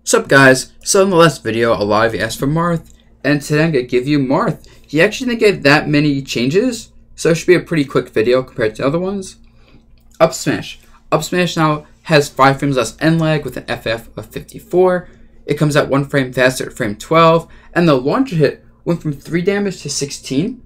What's up, guys? So in the last video, a lot of you asked for Marth, and today I'm going to give you Marth. He actually didn't get that many changes, so it should be a pretty quick video compared to other ones. Up smash. Up smash now has 5 frames less end lag with an FF of 54. It comes out 1 frame faster at frame 12, and the launcher hit went from 3 damage to 16,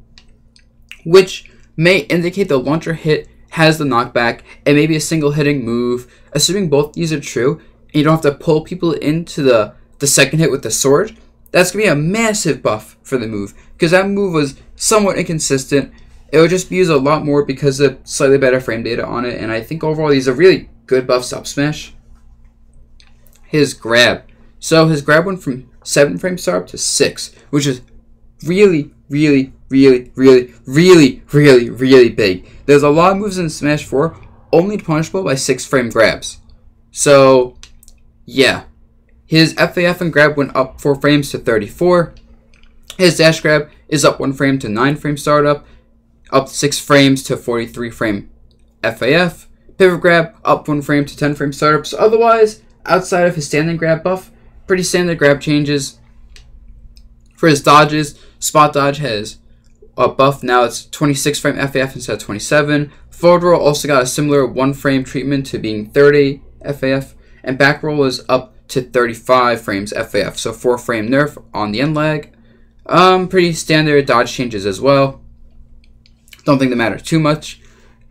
which may indicate the launcher hit has the knockback and maybe a single hitting move. Assuming both these are true, and you don't have to pull people into the second hit with the sword, that's going to be a massive buff for the move, because that move was somewhat inconsistent. It would just be used a lot more because of slightly better frame data on it, and I think overall these are really good buffs to up smash. His grab. So his grab went from 7 frame startup to 6, which is really big. There's a lot of moves in Smash 4 only punishable by 6 frame grabs. So, yeah. His FAF and grab went up 4 frames to 34. His dash grab is up 1 frame to 9 frame startup, up 6 frames to 43 frame FAF. Pivot grab up 1 frame to 10 frame startup. So otherwise, outside of his standing grab buff, pretty standard grab changes. For his dodges, spot dodge has a buff. Now it's 26 frame FAF instead of 27. Forward roll also got a similar 1 frame treatment to being 30 FAF. And back roll is up to 35 frames FAF. So 4 frame nerf on the end lag. Pretty standard dodge changes as well. Don't think they matter too much.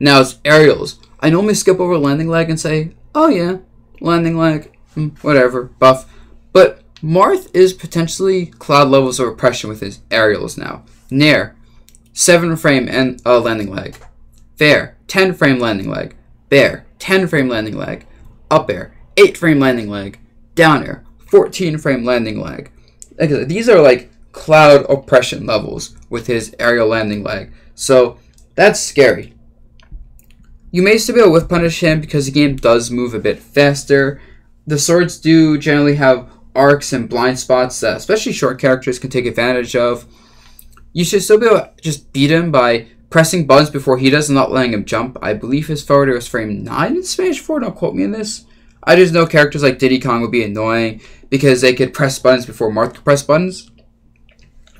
Now it's aerials. I normally skip over landing lag and say, oh yeah, landing lag, whatever, buff. But Marth is potentially cloud levels of oppression with his aerials now. Nair, 7 frame and landing lag. Fair, 10 frame landing lag. Bair, 10 frame landing lag. Up air, 8 frame landing lag. Down air, 14 frame landing lag. These are like cloud oppression levels with his aerial landing lag. So that's scary. You may still be able to whiff punish him because the game does move a bit faster. The swords do generally have arcs and blind spots that especially short characters can take advantage of. You should still be able to just beat him by pressing buttons before he does and not letting him jump. I believe his forward air was frame 9 in Smash 4, don't quote me on this. I just know characters like Diddy Kong would be annoying because they could press buttons before Marth could press buttons.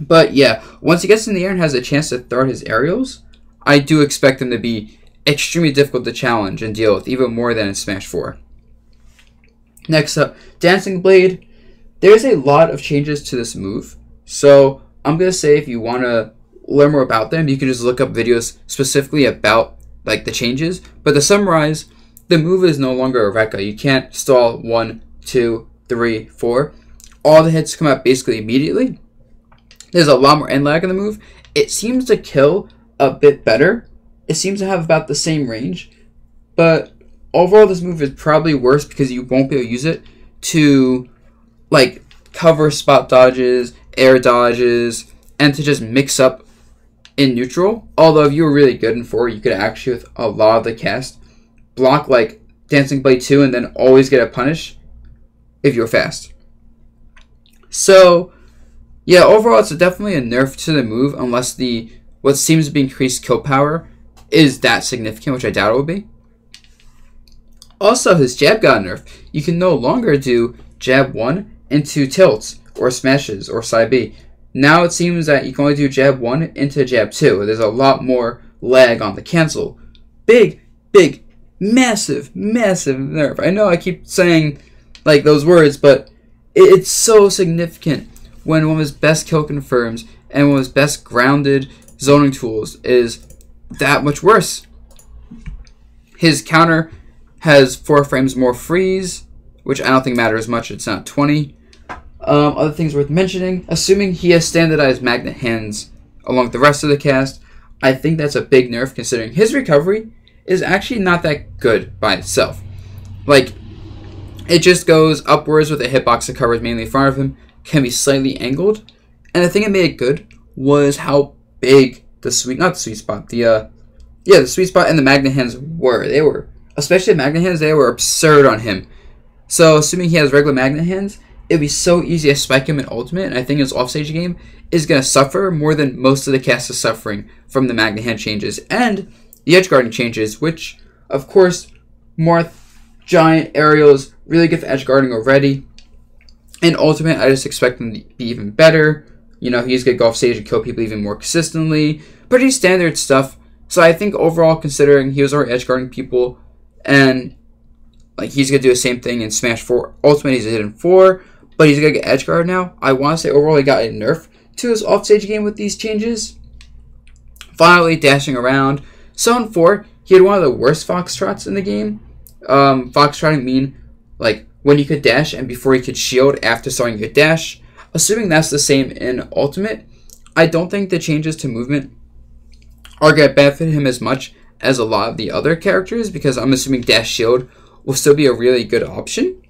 But yeah, once he gets in the air and has a chance to throw his aerials, I do expect him to be extremely difficult to challenge and deal with, even more than in Smash 4. Next up, Dancing Blade. There's a lot of changes to this move, so I'm going to say if you want to learn more about them, you can just look up videos specifically about like the changes. But to summarize, the move is no longer a Rekka. You can't stall 1, 2, 3, 4. All the hits come out basically immediately. There's a lot more end lag in the move. It seems to kill a bit better. It seems to have about the same range, but overall this move is probably worse because you won't be able to use it to like cover spot dodges, air dodges, and to just mix up in neutral. Although if you were really good in 4, you could actually, with a lot of the cast, block like Dancing Blade 2 and then always get a punish if you're fast. So yeah, overall it's definitely a nerf to the move unless what seems to be increased kill power is that significant, which I doubt it would be. Also, his jab got nerfed. You can no longer do jab 1 into tilts or smashes or side B. Now it seems that you can only do jab 1 into jab 2. There's a lot more lag on the cancel. Big, massive nerf. I know I keep saying like those words, but it's so significant when one of his best kill confirms and one of his best grounded zoning tools is that much worse. His counter has 4 frames more freeze, which I don't think matters much. It's not 20. Other things worth mentioning, assuming he has standardized magnet hands along with the rest of the cast, I think that's a big nerf considering his recovery is actually not that good by itself. Like, it just goes upwards with a hitbox that covers mainly in front of him, can be slightly angled, and the thing that made it good was how big the sweet spot and the magnet hands were. They were, especially the magnet hands, they were absurd on him. So assuming he has regular magnet hands, it'd be so easy to spike him in ultimate, and I think his offstage game is going to suffer more than most of the cast is suffering from the magnet hand changes and the edge guarding changes, which of course Marth, giant aerials, really good for edge guarding already. In Ultimate, I just expect him to be even better. You know, he's going to go off stage and kill people even more consistently. Pretty standard stuff. So I think overall, considering he was already edgeguarding people, and like he's going to do the same thing in Smash 4 Ultimate, he's a hit in 4, but he's going to get edgeguard now. I want to say overall he got a nerf to his offstage game with these changes. Finally, dashing around. So in 4, he had one of the worst foxtrots in the game. Foxtrotting mean like when you could dash and before you could shield after starting your dash. Assuming that's the same in Ultimate, I don't think the changes to movement are going to benefit him as much as a lot of the other characters, because I'm assuming dash shield will still be a really good option.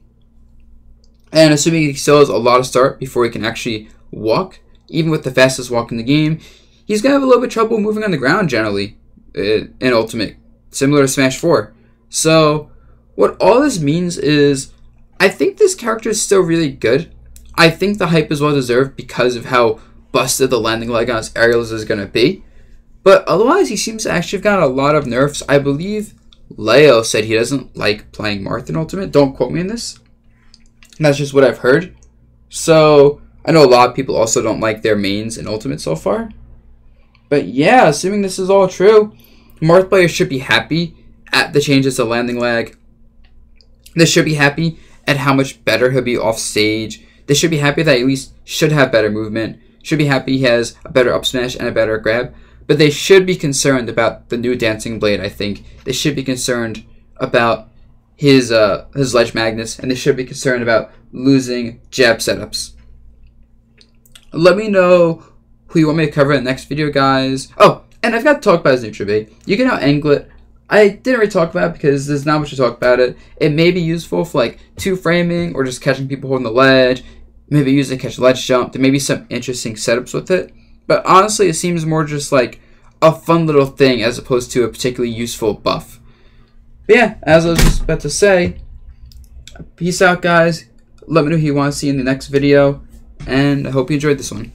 And assuming he still has a lot of start before he can actually walk, even with the fastest walk in the game, he's going to have a little bit of trouble moving on the ground generally in Ultimate, similar to Smash 4. So what all this means is I think this character is still really good. I think the hype is well deserved because of how busted the landing leg on his aerials is going to be. But otherwise, he seems to actually have gotten a lot of nerfs. I believe Leo said he doesn't like playing Marth in Ultimate. Don't quote me on this. That's just what I've heard. So I know a lot of people also don't like their mains in Ultimate so far. But yeah, assuming this is all true, Marth players should be happy at the changes to landing lag. They should be happy at how much better he'll be off stage. They should be happy that he at least should have better movement. Should be happy he has a better up smash and a better grab. But they should be concerned about the new Dancing Blade, I think. They should be concerned about his Ledge Magnus, and they should be concerned about losing jab setups. Let me know who you want me to cover in the next video, guys. Oh, and I've got to talk about his neutral bait. You can now angle it. I didn't really talk about it because there's not much to talk about it. It may be useful for like 2-framing or just catching people holding the ledge. Maybe use it to catch a ledge jump. There may be some interesting setups with it. But honestly, it seems more just like a fun little thing as opposed to a particularly useful buff. But yeah, as I was just about to say, peace out, guys. Let me know who you want to see in the next video. And I hope you enjoyed this one.